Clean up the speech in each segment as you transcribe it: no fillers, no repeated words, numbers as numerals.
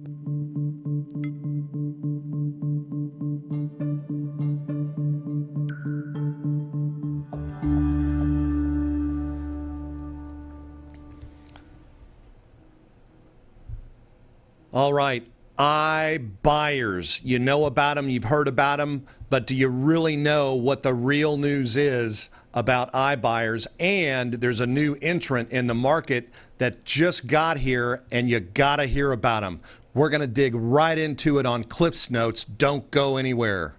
All right, iBuyers. You know about them, you've heard about them, but do you really know what the real news is about iBuyers? And there's a new entrant in the market that just got here, and you gotta hear about them. We're gonna dig right into it on Cliff's Notes. Don't go anywhere.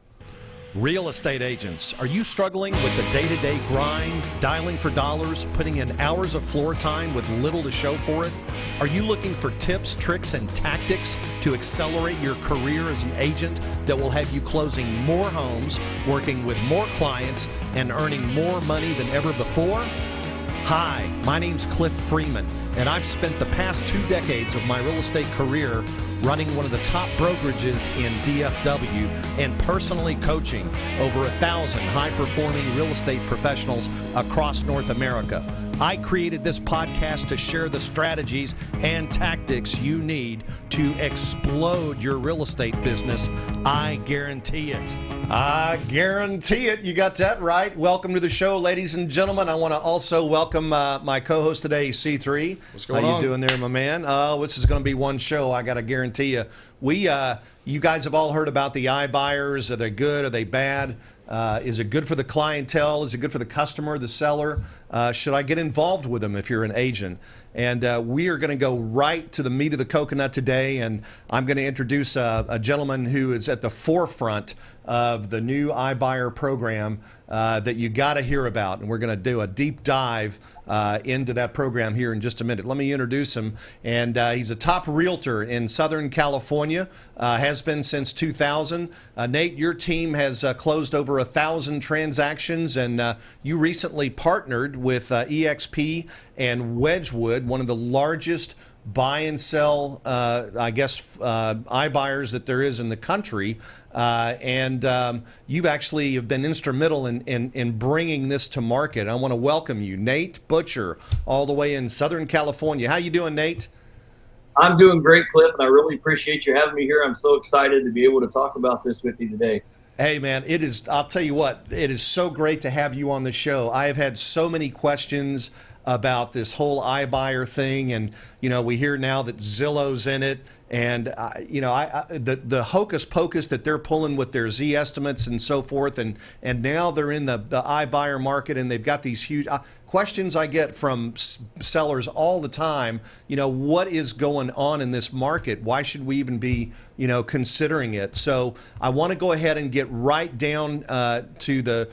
Real estate agents, are you struggling with the day-to-day grind, dialing for dollars, putting in hours of floor time with little to show for it? Are you looking for tips, tricks, and tactics to accelerate your career as an agent that will have you closing more homes, working with more clients, and earning more money than ever before? Hi, my name's Cliff Freeman, and I've spent the past 2 decades of my real estate career running one of the top brokerages in DFW and personally coaching over 1,000 high-performing real estate professionals across North America. I created this podcast to share the strategies and tactics you need to explode your real estate business. I guarantee it. I guarantee it. You got that right. Welcome to the show, ladies and gentlemen. I want to also welcome my co-host today, C3. What's going on? How you doing there, my man? Oh, this is going to be one show. I got to guarantee you. You guys have all heard about the iBuyers. Are they good? Are they bad? Is it good for the clientele? Is it good for the customer, the seller? Should I get involved with them if you're an agent? And we are going to go right to the meat of the coconut today, and I'm going to introduce a gentleman who is at the forefront of the new iBuyer program that you got to hear about, and we're going to do a deep dive into that program here in just a minute. Let me introduce him, and he's a top realtor in Southern California, has been since 2000. Nate, your team has closed over 1,000 transactions, and you recently partnered with EXP and Wedgewood, one of the largest buy and sell, iBuyers that there is in the country. And you've actually have been instrumental in bringing this to market. I want to welcome you, Nate Butcher, all the way in Southern California. How you doing, Nate? I'm doing great, Cliff, and I really appreciate you having me here. I'm so excited to be able to talk about this with you today. Hey, man, it is, I'll tell you what, it is so great to have you on the show. I have had so many questions about this whole iBuyer thing, and we hear now that Zillow's in it, and the hocus pocus that they're pulling with their Z estimates and so forth, and now they're in the iBuyer market, and they've got these huge questions I get from sellers all the time. What is going on in this market? Why should we even be considering it? So I want to go ahead and get right down to the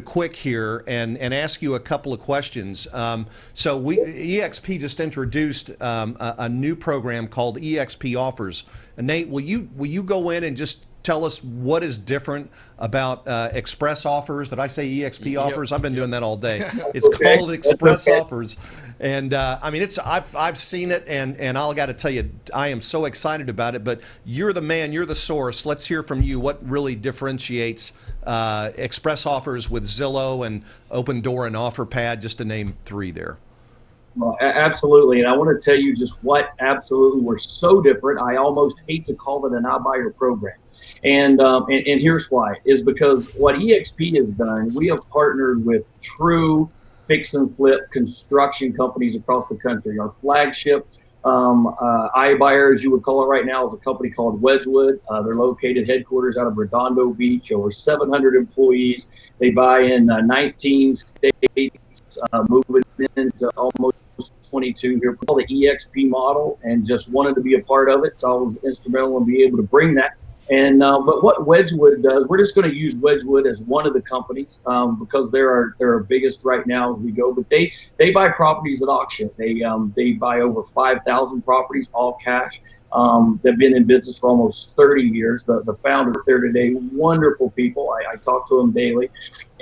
quick here and ask you a couple of questions. So EXP just introduced a new program called eXpressOffers. And Nate, will you go in and just tell us what is different about eXpressOffers? Did I say eXpressOffers? Yep. I've been doing that all day. It's called eXpressOffers. And I've seen it, and I got to tell you, I am so excited about it. But you're the man, you're the source. Let's hear from you. What really differentiates eXpressOffers with Zillow and Open Door and OfferPad, just to name 3 there? Well, absolutely, and I want to tell you just what absolutely we're so different. I almost hate to call it an iBuyer program, and here's why: is because what EXP has done, we have partnered with true fix and flip construction companies across the country. Our flagship iBuyer, as you would call it right now, is a company called Wedgewood. They're located headquarters out of Redondo Beach, over 700 employees. They buy in 19 states, moving into almost 22 here. Called the EXP model, and just wanted to be a part of it. So I was instrumental in being able to bring that. And but what Wedgewood does, we're just going to use Wedgewood as one of the companies because they're our biggest right now as we go. But they buy properties at auction. They buy over 5,000 properties, all cash. They've been in business for almost 30 years. The founder there today, wonderful people. I talk to them daily,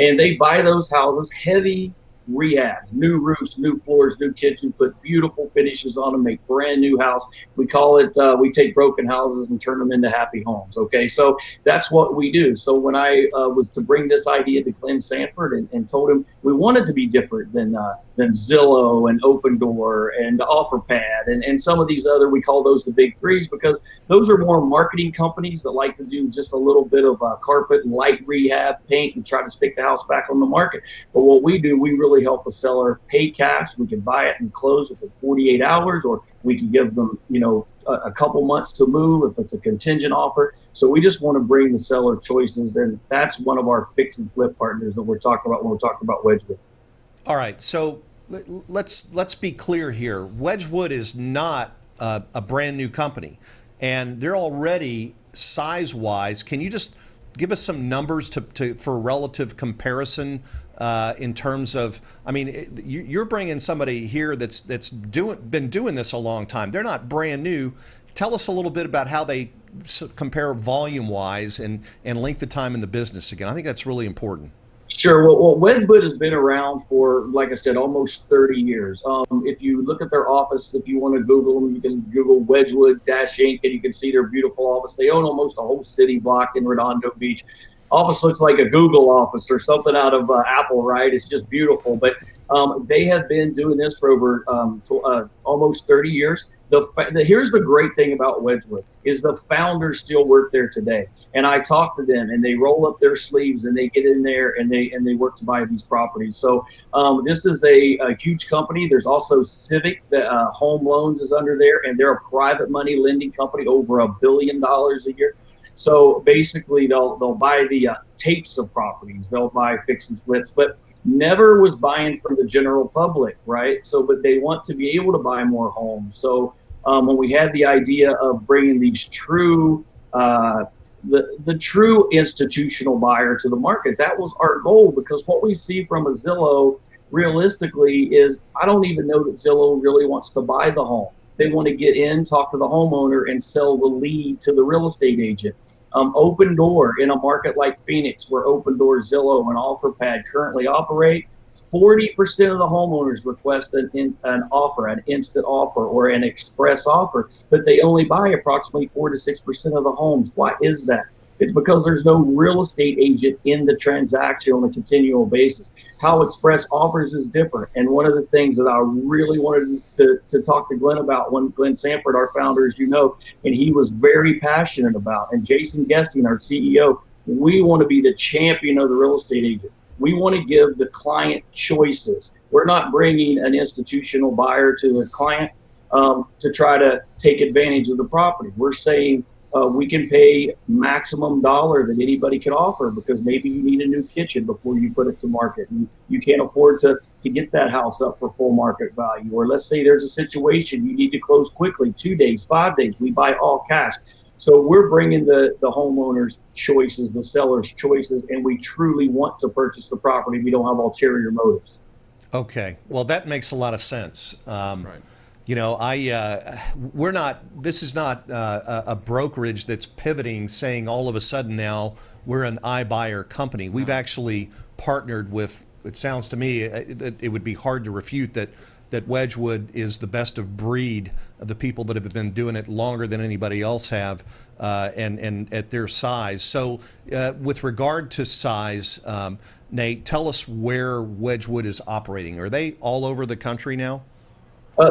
and they buy those houses, heavy rehab, new roofs, new floors, new kitchen, put beautiful finishes on them, make brand new house. We call it, we take broken houses and turn them into happy homes. Okay, so that's what we do. So when I was to bring this idea to Glenn Sanford and told him, we wanted to be different than Zillow and Open Door and OfferPad and some of these other, we call those the big threes, because those are more marketing companies that like to do just a little bit of carpet and light rehab, paint, and try to stick the house back on the market. But what we do, we really help a seller pay cash. We can buy it and close within 48 hours, or we can give them, a couple months to move if it's a contingent offer. So we just want to bring the seller choices, and that's one of our fix and flip partners that we're talking about when we're talking about Wedgewood. All right, so let's be clear here. Wedgewood is not a brand new company, and they're already size-wise. Can you just give us some numbers for relative comparison in terms of? I mean, you're bringing somebody here that's been doing this a long time. They're not brand new. Tell us a little bit about how they compare volume-wise and length of time in the business again. I think that's really important. Sure. Well, Wedgewood has been around for, like I said, almost 30 years. If you look at their office, if you want to Google them, you can Google Wedgewood-Inc. and you can see their beautiful office. They own almost a whole city block in Redondo Beach. Office looks like a Google office or something out of Apple, right? It's just beautiful. But they have been doing this for over almost 30 years. Here's the great thing about Wedgewood is the founders still work there today. And I talk to them, and they roll up their sleeves, and they get in there, and they work to buy these properties. So this is a huge company. There's also Civic, Home Loans is under there, and they're a private money lending company, over $1 billion a year. So basically, they'll buy the tapes of properties. They'll buy fix and flips, but never was buying from the general public, right? So, but they want to be able to buy more homes. So when we had the idea of bringing these true, the true institutional buyer to the market, that was our goal, because what we see from a Zillow realistically is, I don't even know that Zillow really wants to buy the home. They want to get in, talk to the homeowner, and sell the lead to the real estate agent. Open Door, in a market like Phoenix, where Open Door, Zillow, and OfferPad currently operate, 40% of the homeowners request an offer, an instant offer, or an express offer, but they only buy approximately 4 to 6% of the homes. Why is that? It's because there's no real estate agent in the transaction on a continual basis. How express offers is different. And one of the things that I really wanted to talk to Glenn about, when Glenn Sanford, our founder, as you know, and he was very passionate about, and Jason Guesting, our CEO, we want to be the champion of the real estate agent. We want to give the client choices. We're not bringing an institutional buyer to a client to try to take advantage of the property. We're saying, we can pay maximum dollar that anybody can offer, because maybe you need a new kitchen before you put it to market, and you can't afford to get that house up for full market value. Or let's say there's a situation you need to close quickly, 2 days, 5 days, we buy all cash. So we're bringing the homeowner's choices, the seller's choices, and we truly want to purchase the property. We don't have ulterior motives. Okay, well, that makes a lot of sense. Right. You know, we're not, this is not a brokerage that's pivoting, saying all of a sudden now we're an iBuyer company. We've actually partnered with, it sounds to me, it would be hard to refute that Wedgewood is the best of breed of the people that have been doing it longer than anybody else have, and at their size. So with regard to size, Nate, tell us where Wedgewood is operating. Are they all over the country now?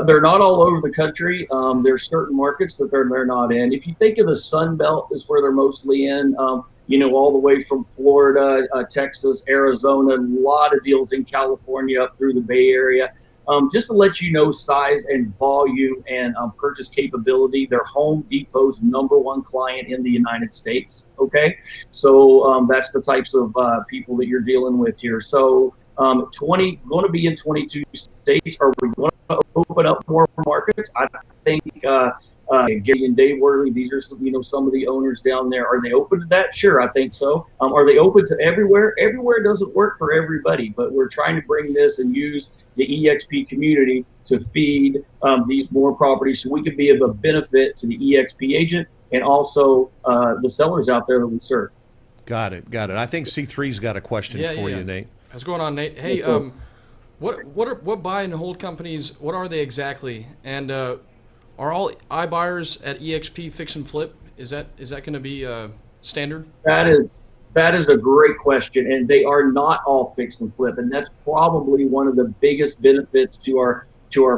They're not all over the country. There's certain markets that they're not in. If you think of the Sun Belt is where they're mostly in, all the way from Florida, Texas, Arizona, a lot of deals in California up through the Bay Area. Just to let you know, size and volume and purchase capability, they're Home Depot's #1 client in the United States. Okay, so that's the types of people that you're dealing with here. So going to be in 22 states. Are we going to open up more markets? I think Gary and Dave Worley, these are some of the owners down there. Are they open to that? Sure, I think so. Are they open to everywhere? Everywhere doesn't work for everybody, but we're trying to bring this and use the EXP community to feed these more properties, so we can be of a benefit to the EXP agent and also the sellers out there that we serve. Got it. I think C3's got a question for you, Nate. What's going on, Nate? Hey, what buy and hold companies? What are they exactly? And are all iBuyers at EXP fix and flip? Is that going to be standard? That That is a great question, and they are not all fix and flip, and that's probably one of the biggest benefits to our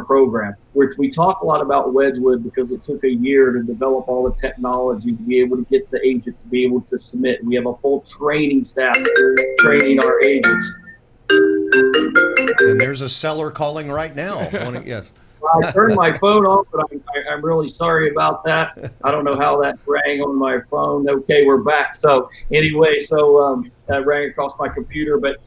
program. We talk a lot about Wedgewood because it took a year to develop all the technology to be able to get the agent to be able to submit. We have a full training staff training our agents. And there's a seller calling right now. Yes. I turned my phone off, but I'm really sorry about that. I don't know how that rang on my phone. Okay, we're back. So anyway, that rang across my computer. But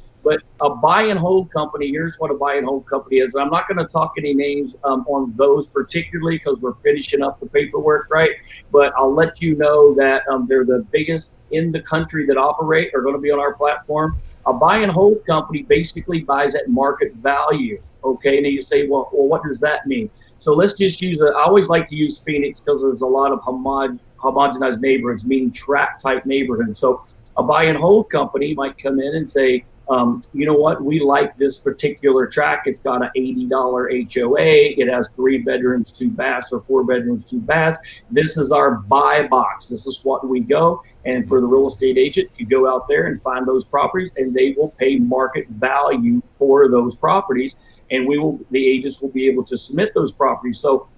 a buy and hold company, here's what a buy and hold company is. I'm not going to talk any names on those particularly because we're finishing up the paperwork, right? But I'll let you know that they're the biggest in the country that operate, are going to be on our platform. A buy and hold company basically buys at market value. Okay, and you say, well, what does that mean? So let's just use I always like to use Phoenix because there's a lot of homogenized neighborhoods, meaning tract type neighborhoods. So a buy and hold company might come in and say, you know what, we like this particular tract. It's got an $80 HOA. It has 3 bedrooms, 2 baths, or 4 bedrooms, 2 baths. This is our buy box. This is what we go. And for the real estate agent, you go out there and find those properties, and they will pay market value for those properties. And the agents will be able to submit those properties. So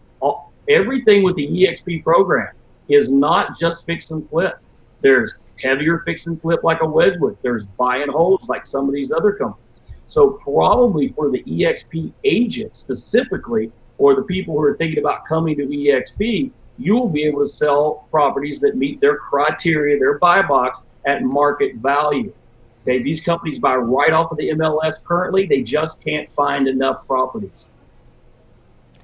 everything with the EXP program is not just fix and flip. There's heavier fix and flip like a Wedgewood. There's buy and holds like some of these other companies. So probably for the EXP agent specifically, or the people who are thinking about coming to EXP, you will be able to sell properties that meet their criteria, their buy box at market value. Okay, these companies buy right off of the MLS currently. They just can't find enough properties.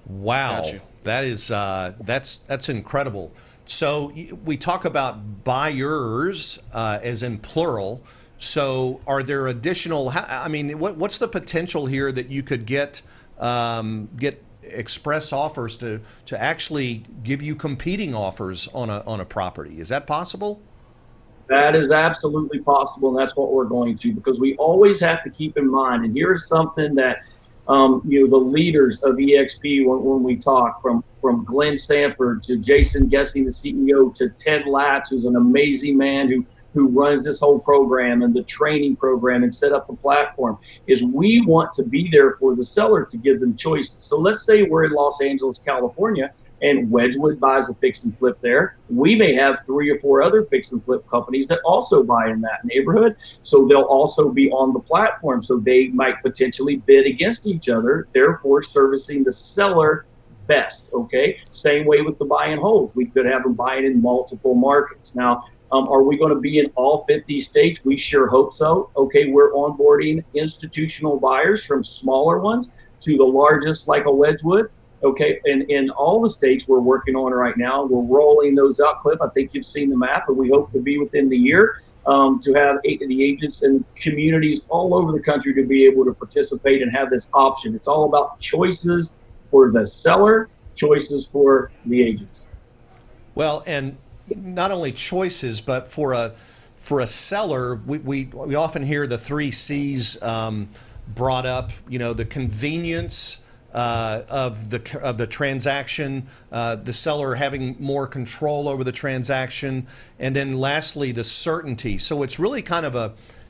Wow, that is that's incredible. So we talk about buyers as in plural. So are there additional? I mean, what's the potential here that you could get express offers to actually give you competing offers on a property? Is that possible? That is absolutely possible, and that's what we're going to, because we always have to keep in mind, and here's something that the leaders of EXP, when we talk, from Glenn Sanford to Jason Gessing, the CEO, to Ted Latz, who's an amazing man who runs this whole program and the training program and set up the platform, is we want to be there for the seller to give them choices. So let's say we're in Los Angeles, California, and Wedgewood buys a fix and flip there. We may have 3 or 4 other fix and flip companies that also buy in that neighborhood. So they'll also be on the platform. So they might potentially bid against each other, therefore servicing the seller best. Okay. Same way with the buy and holds. We could have them buying in multiple markets. Now, are we going to be in all 50 states? We sure hope so. Okay. We're onboarding institutional buyers from smaller ones to the largest, like a Wedgewood. Okay, and in all the states we're working on right now, we're rolling those out, Cliff. I think you've seen the map, and we hope to be within the year to have the agents and communities all over the country to be able to participate and have this option. It's all about choices for the seller, choices for the agent. Well, and not only choices, but for a seller, we often hear the 3 C's brought up. You know, the convenience of the transaction, the seller having more control over the transaction, and then lastly the certainty. So it's really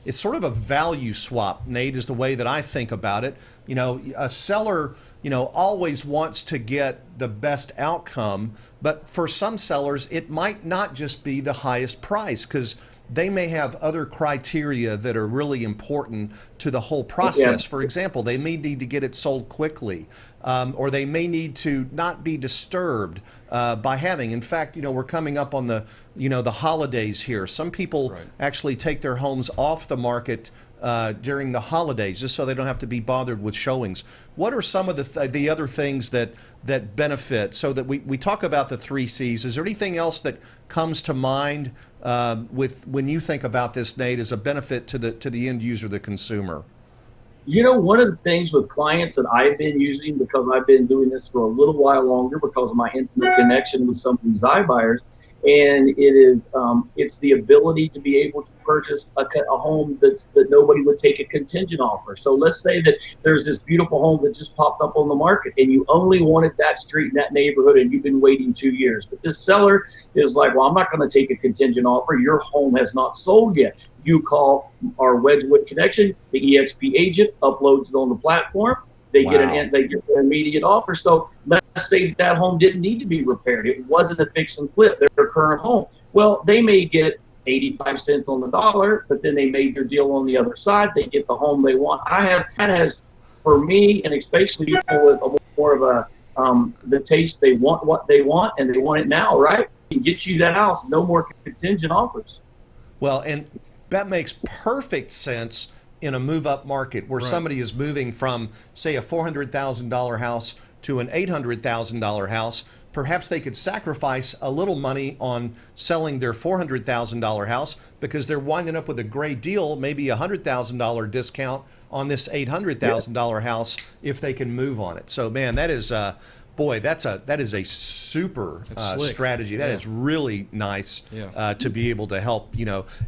it's sort of a value swap, Nate, is the way that I think about it. You know, a seller, always wants to get the best outcome, but for some sellers it might not just be the highest price, because they may have other criteria that are really important to the whole process. Yeah. For example, they may need to get it sold quickly, or they may need to not be disturbed by having. In fact, we're coming up on the holidays here. Some people actually take their homes off the market during the holidays, just so they don't have to be bothered with showings. What are some of the other things that benefit? So that we talk about the 3 C's. Is there anything else that comes to mind with when you think about this, Nate, as a benefit to the end user, the consumer? One of the things with clients that I've been using, because I've been doing this for a little while longer because of my intimate connection with some of these iBuyers, and it's the ability to be able to purchase a home that nobody would take a contingent offer. So let's say that there's this beautiful home that just popped up on the market, and you only wanted that street in that neighborhood, and you've been waiting 2 years. But this seller is like, well, I'm not going to take a contingent offer. Your home has not sold yet. You call our Wedgewood connection, the EXP agent uploads it on the platform. They get an immediate offer. So let's say that home didn't need to be repaired. It wasn't a fix and flip, their current home. Well, they may get 85 cents on the dollar, but then they made their deal on the other side. They get the home they want. That has, for me, and especially people with more of a the taste, they want what they want and they want it now, right? Can get you that house, no more contingent offers. Well, and that makes perfect sense in a move-up market where somebody is moving from, say, a $400,000 house to an $800,000 house. Perhaps they could sacrifice a little money on selling their $400,000 house because they're winding up with a great deal, maybe a $100,000 discount on this $800,000 house if they can move on it. So, man, that is boy, that is a super strategy. That is really nice to be able to help,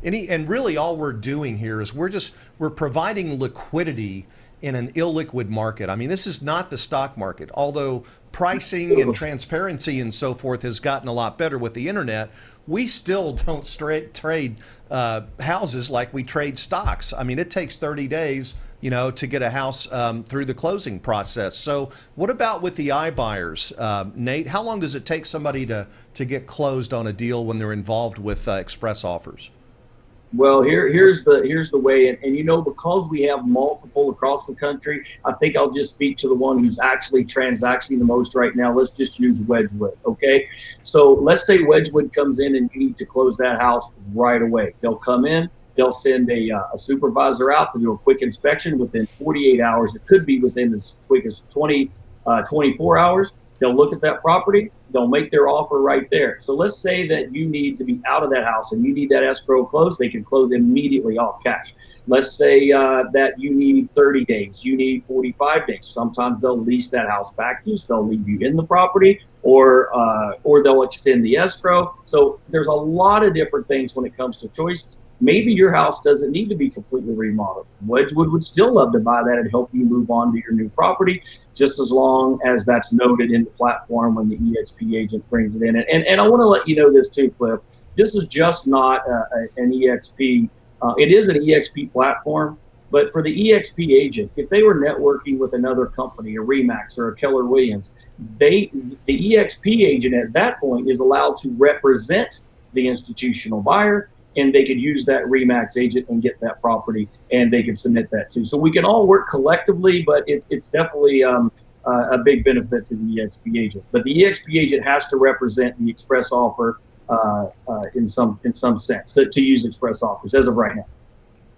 and really all we're doing here is we're providing liquidity in an illiquid market. I mean, this is not the stock market, although pricing and transparency and so forth has gotten a lot better with the internet. We still don't trade houses like we trade stocks. I mean, it takes 30 days to get a house through the closing process. So what about with the iBuyers, Nate? How long does it take somebody to get closed on a deal when they're involved with EXpressOffers? Well, here's the way, and because we have multiple across the country, I think I'll just speak to the one who's actually transacting the most right now. Let's just use Wedgewood, okay? So let's say Wedgewood comes in and you need to close that house right away. They'll come in, they'll send a supervisor out to do a quick inspection within 48 hours. It could be within as quick as 24 hours. They'll look at that property. They'll make their offer right there. So let's say that you need to be out of that house and you need that escrow closed. They can close immediately off cash. Let's say that you need 30 days. You need 45 days. Sometimes they'll lease that house back to you. So they'll leave you in the property or they'll extend the escrow. So there's a lot of different things when it comes to choices. Maybe your house doesn't need to be completely remodeled. Wedgewood would still love to buy that and help you move on to your new property, just as long as that's noted in the platform when the EXP agent brings it in. And I want to let you know this too, Cliff. This is just not an EXP. It is an EXP platform, but for the EXP agent, if they were networking with another company, a Remax or a Keller Williams, the EXP agent at that point is allowed to represent the institutional buyer, and they could use that Remax agent and get that property, and they could submit that too. So we can all work collectively, but it's definitely a big benefit to the EXP agent. But the EXP agent has to represent the express offer in some sense to use EXpressOffers as of right now.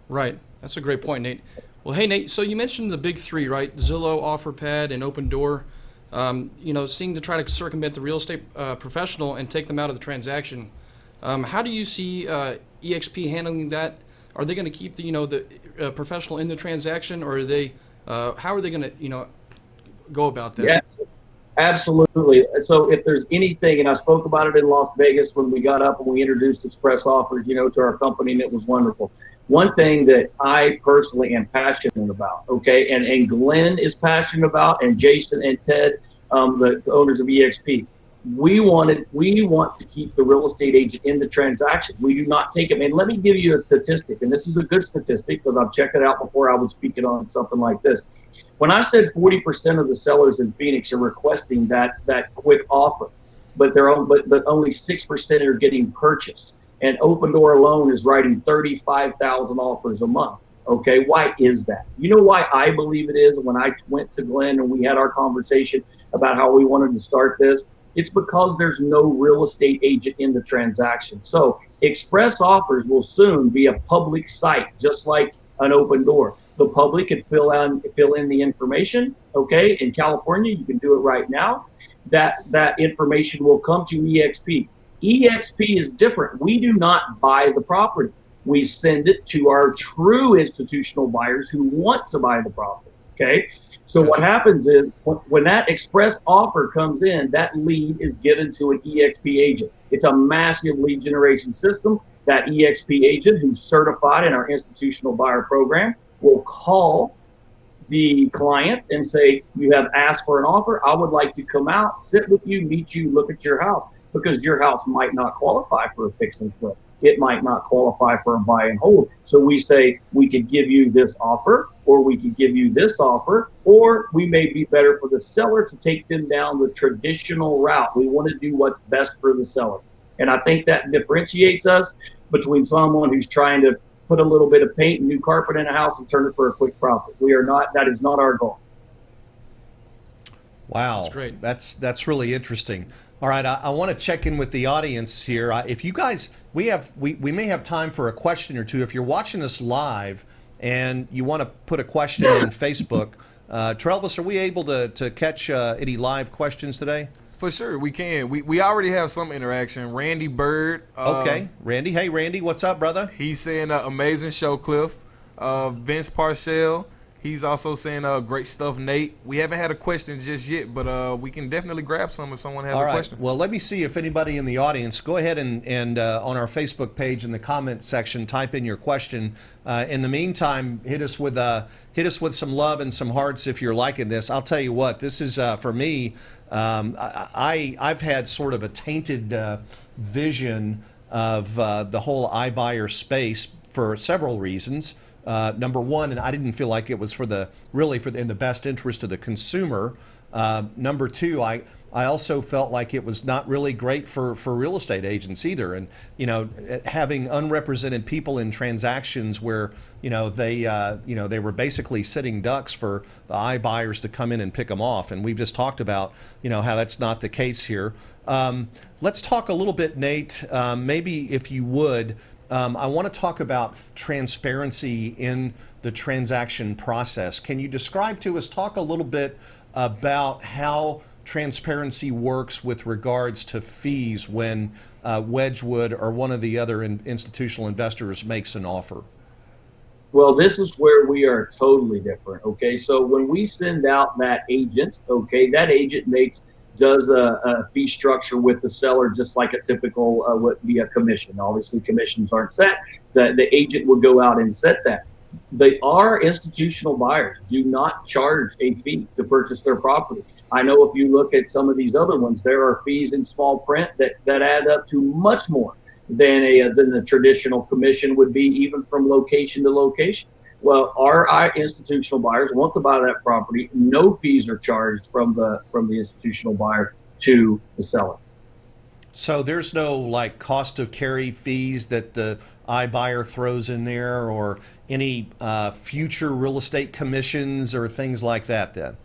Right. That's a great point, Nate. Well, hey, Nate, so you mentioned the big three, right? Zillow, OfferPad, and Open Door. Seeing to try to circumvent the real estate professional and take them out of the transaction. How do you see EXP handling that? Are they going to keep the professional in the transaction, or are they? How are they going to go about that? Yes, absolutely. So if there's anything, and I spoke about it in Las Vegas when we got up and we introduced EXpressOffers, to our company, and it was wonderful. One thing that I personally am passionate about, okay, and Glenn is passionate about, and Jason and Ted, the owners of EXP. We want to keep the real estate agent in the transaction. We do not take them. And let me give you a statistic, and this is a good statistic because I've checked it out before I would speak it on something like this. When I said 40% of the sellers in Phoenix are requesting that quick offer, but only 6% are getting purchased, and Open Door alone is writing 35,000 offers a month. Okay, why is that? You know why I believe it is? When I went to Glenn and we had our conversation about how we wanted to start this, it's because there's no real estate agent in the transaction. So EXpressOffers will soon be a public site, just like an Open Door. The public can fill in the information. Okay, in California, you can do it right now. That information will come to EXP. EXP is different. We do not buy the property. We send it to our true institutional buyers who want to buy the property. Okay. So what happens is when that express offer comes in, that lead is given to an EXP agent. It's a massive lead generation system. That EXP agent who's certified in our institutional buyer program will call the client and say, you have asked for an offer. I would like to come out, sit with you, meet you, look at your house, because your house might not qualify for a fix and flip. it might not qualify for a buy and hold. So we say we could give you this offer, or we could give you this offer, or we may be better for the seller to take them down the traditional route. We want to do what's best for the seller. And I think that differentiates us between someone who's trying to put a little bit of paint and new carpet in a house and turn it for a quick profit. We are not, that is not our goal. Wow, That's great. That's really interesting. All right, I want to check in with the audience here. If you guys, we may have time for a question or two. If you're watching us live and you want to put a question in Facebook, Travis, are we able to catch any live questions today? For sure, we can. We already have some interaction. Randy Bird. Okay, Randy. Hey, Randy, what's up, brother? He's saying amazing show, Cliff. Vince Parcell. He's also saying great stuff, Nate. We haven't had a question just yet, but we can definitely grab some if someone has a question. Well, let me see if anybody in the audience, go ahead and on our Facebook page in the comment section, type in your question. In the meantime, hit us with some love and some hearts if you're liking this. I'll tell you what, this is for me. I've had sort of a tainted vision of the whole iBuyer space for several reasons. Number one, and I didn't feel like it was in the best interest of the consumer. Number two, I also felt like it was not really great for real estate agents either. And, having unrepresented people in transactions where, they were basically sitting ducks for the iBuyers to come in and pick them off. And we've just talked about, how that's not the case here. Let's talk a little bit, Nate, maybe if you would. I want to talk about transparency in the transaction process. Can you describe to us, talk a little bit about how transparency works with regards to fees when Wedgewood or one of the other institutional investors makes an offer? Well, this is where we are totally different. Okay, so when we send out that agent, okay, that agent does a fee structure with the seller, just like a typical would be a commission. Obviously, commissions aren't set. The agent will go out and set that. Our institutional buyers do not charge a fee to purchase their property. I know if you look at some of these other ones, there are fees in small print that add up to much more than the traditional commission would be, even from location to location. Well, our institutional buyers want to buy that property. No fees are charged from the institutional buyer to the seller. So there's no cost of carry fees that the iBuyer throws in there, or any future real estate commissions or things like that then?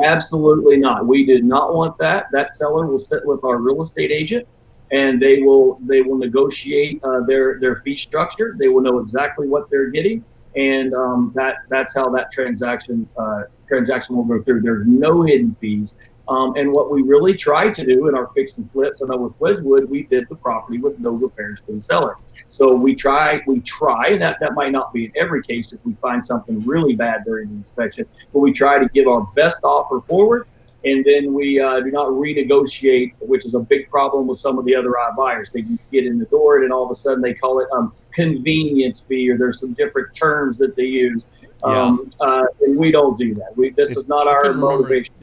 Absolutely not. We did not want that. That seller will sit with our real estate agent, and they will negotiate their fee structure. They will know exactly what they're getting. And that's how that transaction will go through. There's no hidden fees. And what we really try to do in our fix and flips, I know with Wedgewood, we did the property with no repairs to the seller. So we try, and that might not be in every case if we find something really bad during the inspection, but we try to give our best offer forward. And then we do not renegotiate, which is a big problem with some of the other iBuyers. They get in the door and then all of a sudden they call it convenience fee, or there's some different terms that they use. And we don't do that. This is not our motivation.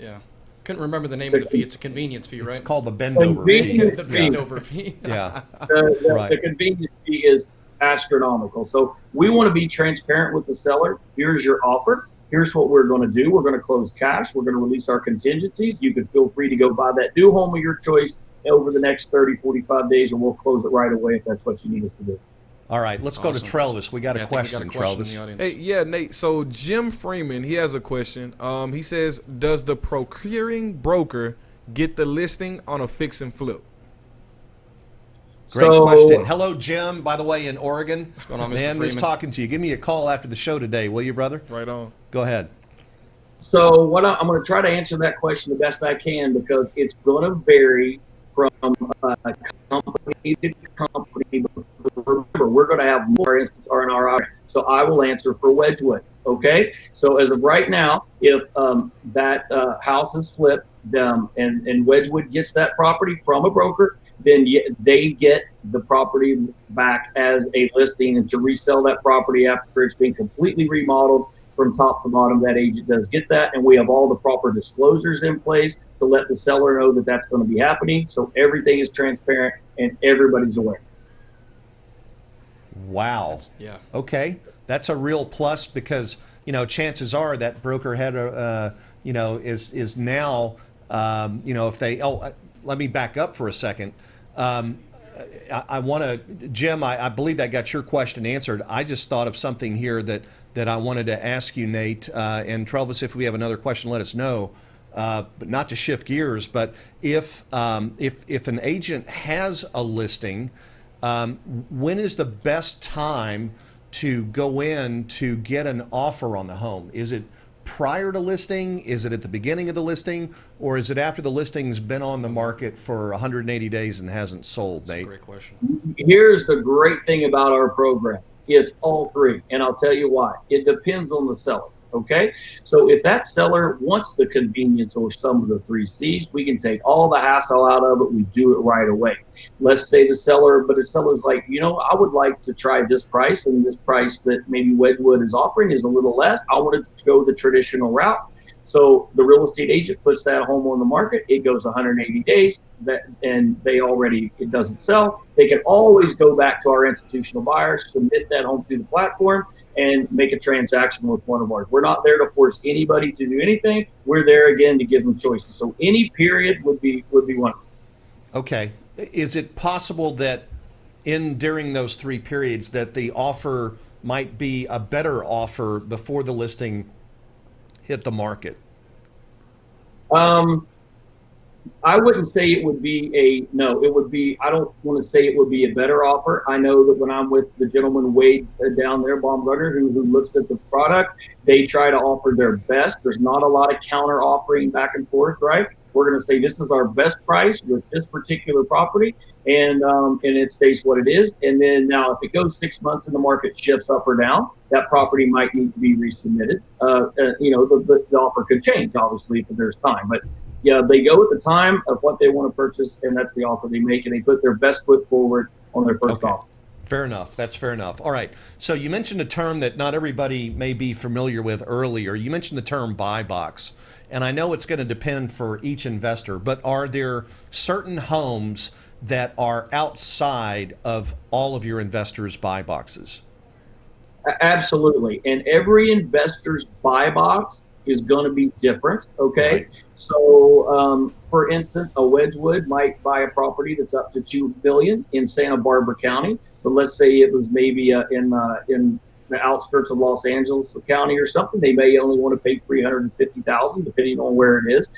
Couldn't remember the name of the fee. It's a convenience fee, right? It's called the bend over fee. The bend over fee. Yeah. The convenience fee is astronomical. So we want to be transparent with the seller. Here's your offer. Here's what we're going to do. We're going to close cash. We're going to release our contingencies. You can feel free to go buy that new home of your choice over the next 30, 45 days, and we'll close it right away if that's what you need us to do. All right, let's go to Travis. We got a question, Travis. Hey, yeah, Nate. So Jim Freeman, he has a question. He says, does the procuring broker get the listing on a fix and flip? Great question. Hello, Jim, by the way, in Oregon. What's going on, Mr. Man, Freeman? nice talking to you. Give me a call after the show today, will you, brother? Right on. Go ahead. So what I'm going to try to answer that question the best I can, because it's going to vary from company to company. Remember, we're going to have more instances in our. So I will answer for Wedgewood. Okay. So as of right now, if that house is flipped and Wedgewood gets that property from a broker, then they get the property back as a listing, and to resell that property after it's been completely remodeled from top to bottom, that agent does get that, and we have all the proper disclosures in place to let the seller know that that's going to be happening, so everything is transparent and everybody's aware. Wow. Yeah. Okay. That's a real plus because, chances are that broker had is now, if they, let me back up for a second. I want to, Jim, I believe that got your question answered. I just thought of something here that I wanted to ask you, Nate. And Travis, if we have another question, let us know. But not to shift gears, but if an agent has a listing, when is the best time to go in to get an offer on the home? Is it prior to listing? Is it at the beginning of the listing? Or is it after the listing's been on the market for 180 days and hasn't sold, Nate? Great question. Here's the great thing about our program. It's all three, and I'll tell you why. It depends on the seller. Okay, so if that seller wants the convenience or some of the 3 C's, we can take all the hassle out of it. We do it right away. Let's say the seller's like, I would like to try this price, and this price that maybe Wedgewood is offering is a little less. I wanted to go the traditional route. So the real estate agent puts that home on the market. It goes 180 days, and it doesn't sell. They can always go back to our institutional buyers, submit that home through the platform, and make a transaction with one of ours. We're not there to force anybody to do anything. We're there again to give them choices. So any period would be one. Okay. Is it possible that during those 3 periods that the offer might be a better offer before the listing hit the market? I wouldn't say it would be no. It would be, I don't want to say it would be a better offer. I know that when I'm with the gentleman Wade down there, Baumgartner, who looks at the product, they try to offer their best. There's not a lot of counter offering back and forth, right? We're going to say this is our best price with this particular property, and it stays what it is. And then now, if it goes 6 months and the market shifts up or down, that property might need to be resubmitted. The offer could change, obviously, if there's time. But yeah, they go at the time of what they want to purchase, and that's the offer they make, and they put their best foot forward on their first offer. Fair enough. That's fair enough. All right. So you mentioned a term that not everybody may be familiar with earlier. You mentioned the term buy box. And I know it's going to depend for each investor, but are there certain homes that are outside of all of your investors' buy boxes? Absolutely. And every investor's buy box is going to be different. Okay. Right. So, for instance, a Wedgewood might buy a property that's up to $2 billion in Santa Barbara County. But let's say it was maybe in the outskirts of Los Angeles County or something. They may only want to pay $350,000, depending on where it is.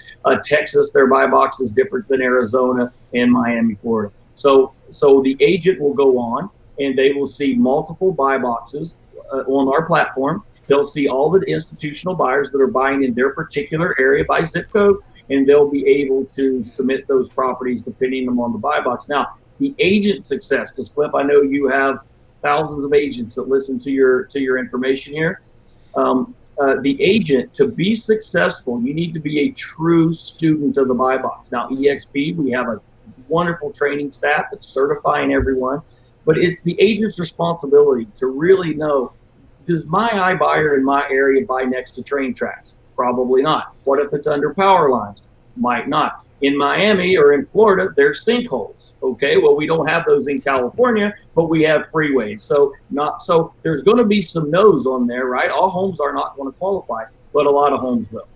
Texas, their buy box is different than Arizona and Miami, Florida. So the agent will go on and they will see multiple buy boxes on our platform. They'll see all the institutional buyers that are buying in their particular area by zip code, and they'll be able to submit those properties depending on the buy box. Now, the agent success, because Cliff, I know you have thousands of agents that listen to your information here. The agent, to be successful, you need to be a true student of the buy box. Now, EXP, we have a wonderful training staff that's certifying everyone, but it's the agent's responsibility to really know, does my iBuyer in my area buy next to train tracks? Probably not. What if it's under power lines? Might not. In Miami or in Florida, there's sinkholes. Okay, well, we don't have those in California, but we have freeways. So there's going to be some no's on there, right? All homes are not going to qualify, but a lot of homes will.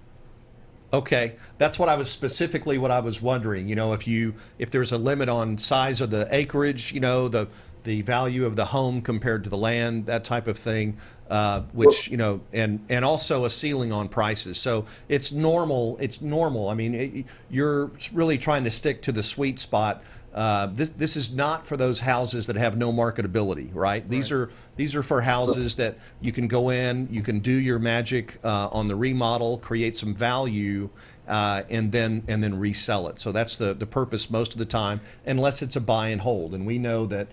Okay, that's what I was wondering. If there's a limit on size of the acreage, the value of the home compared to the land, that type of thing, and also a ceiling on prices. So it's normal. I mean, you're really trying to stick to the sweet spot. This is not for those houses that have no marketability, right? These are for houses that you can go in, you can do your magic on the remodel, create some value, and then resell it. So that's the purpose most of the time, unless it's a buy and hold. And we know that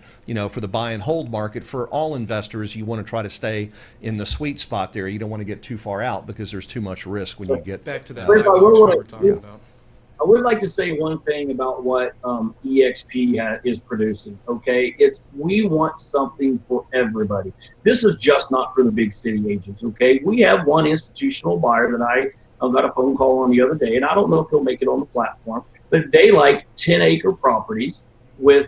for the buy and hold market, for all investors, you want to try to stay in the sweet spot there. You don't want to get too far out because there's too much risk when you get back to that. I would like to say one thing about what EXP is producing. Okay, we want something for everybody. This is just not for the big city agents. Okay, we have one institutional buyer that I got a phone call on the other day, and I don't know if he'll make it on the platform, but they like 10-acre properties with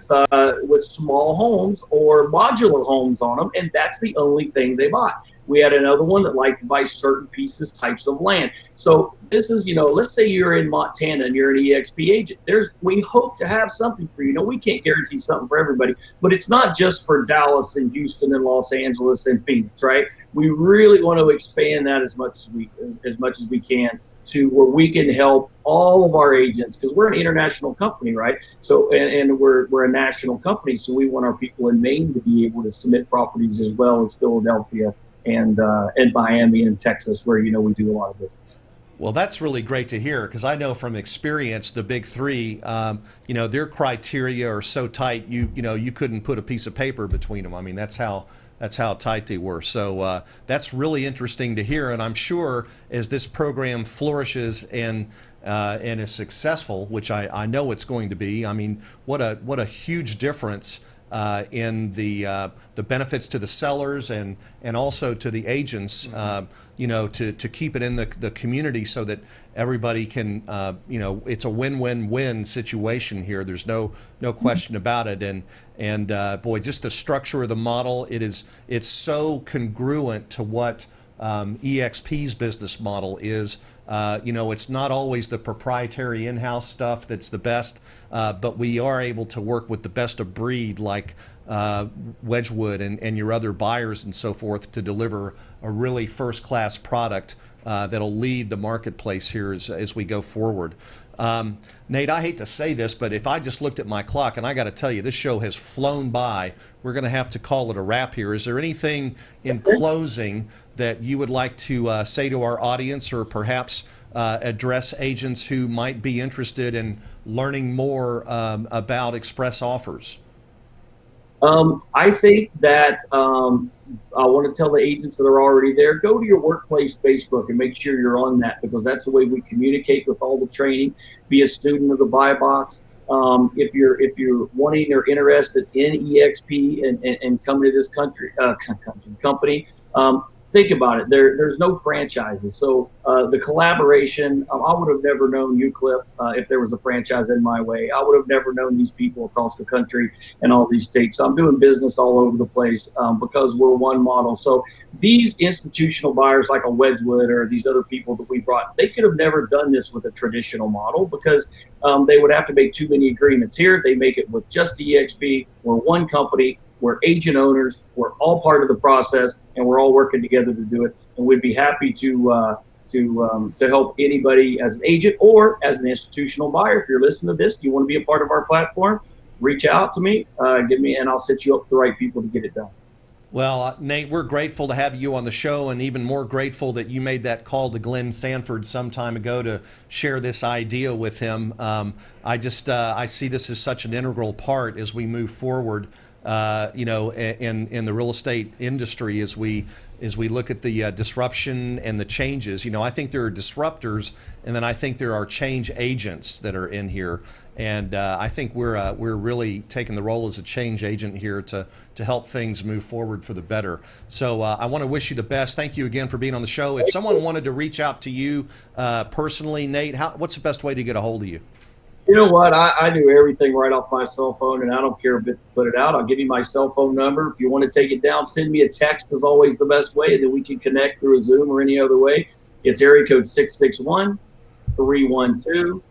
small homes or modular homes on them, and that's the only thing they buy. We had another one that liked to buy certain pieces, types of land. So this is, let's say you're in Montana and you're an EXP agent. We hope to have something for you. We can't guarantee something for everybody, but it's not just for Dallas and Houston and Los Angeles and Phoenix, right? We really want to expand that as much as we can to where we can help all of our agents, because we're an international company, right? So and we're a national company, so we want our people in Maine to be able to submit properties as well as Philadelphia and Miami and Texas, where we do a lot of business. Well, that's really great to hear, because I know from experience the big three, their criteria are so tight you couldn't put a piece of paper between them. I mean, that's how tight they were. So that's really interesting to hear, and I'm sure as this program flourishes and is successful, which I know it's going to be. I mean, what a huge difference in the benefits to the sellers and also to the agents, to keep it in the community so that everybody can, it's a win-win-win situation here. There's no question about it. And boy, just the structure of the model, it's so congruent to what eXp's business model is. It's not always the proprietary in-house stuff that's the best, but we are able to work with the best of breed like Wedgewood and your other buyers and so forth to deliver a really first-class product that'll lead the marketplace here as we go forward. Nate, I hate to say this, but if I just looked at my clock, and I got to tell you, this show has flown by, we're going to have to call it a wrap here. Is there anything in closing that you would like to say to our audience, or perhaps address agents who might be interested in learning more about eXpressOffers? I think that I want to tell the agents that are already there, go to your workplace Facebook and make sure you're on that, because that's the way we communicate with all the training. Be a student of the buy box. If you're wanting or interested in EXP and coming to this company, think about it. There's no franchises. So the collaboration, I would have never known you, Cliff, if there was a franchise in my way. I would have never known these people across the country and all these states. So I'm doing business all over the place because we're one model. So these institutional buyers like a Wedgewood or these other people that we brought, they could have never done this with a traditional model because they would have to make too many agreements. Here, they make it with just EXP. We're one company. We're agent owners. We're all part of the process, and we're all working together to do it. And we'd be happy to help anybody as an agent or as an institutional buyer. If you're listening to this, you want to be a part of our platform, reach out to me, and I'll set you up with the right people to get it done. Well, Nate, we're grateful to have you on the show, and even more grateful that you made that call to Glenn Sanford some time ago to share this idea with him. I see this as such an integral part as we move forward, in the real estate industry as we look at the disruption and the changes. I think there are disruptors, and then I think there are change agents that are in here. And I think we're really taking the role as a change agent here to help things move forward for the better. So I want to wish you the best. Thank you again for being on the show. If someone wanted to reach out to you personally, Nate, what's the best way to get a hold of you? You know what? I do everything right off my cell phone, and I don't care if it put it out. I'll give you my cell phone number. If you want to take it down, send me a text is always the best way, and then we can connect through a Zoom or any other way. It's area code 661-312-6720.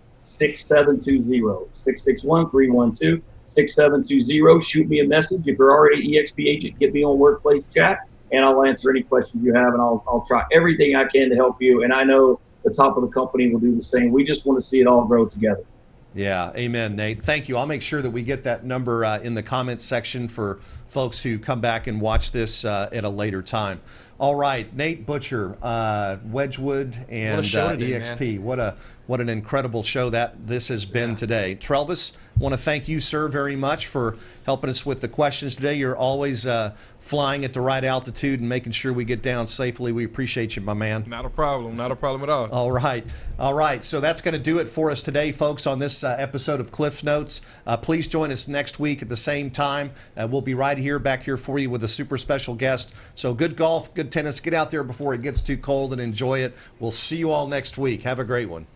661-312-6720. Shoot me a message. If you're already an EXP agent, get me on Workplace Chat, and I'll answer any questions you have, and I'll try everything I can to help you. And I know the top of the company will do the same. We just want to see it all grow together. Yeah, amen, Nate. Thank you. I'll make sure that we get that number in the comments section for folks who come back and watch this at a later time. All right, Nate Butcher, Wedgewood and EXP. Man. What an incredible show this has been today. Trelvis, want to thank you, sir, very much for helping us with the questions today. You're always flying at the right altitude and making sure we get down safely. We appreciate you, my man. Not a problem. Not a problem at all. All right. So that's going to do it for us today, folks, on this episode of Cliff Notes. Please join us next week at the same time. We'll be right here, back here for you with a super special guest. So good golf, good tennis. Get out there before it gets too cold and enjoy it. We'll see you all next week. Have a great one.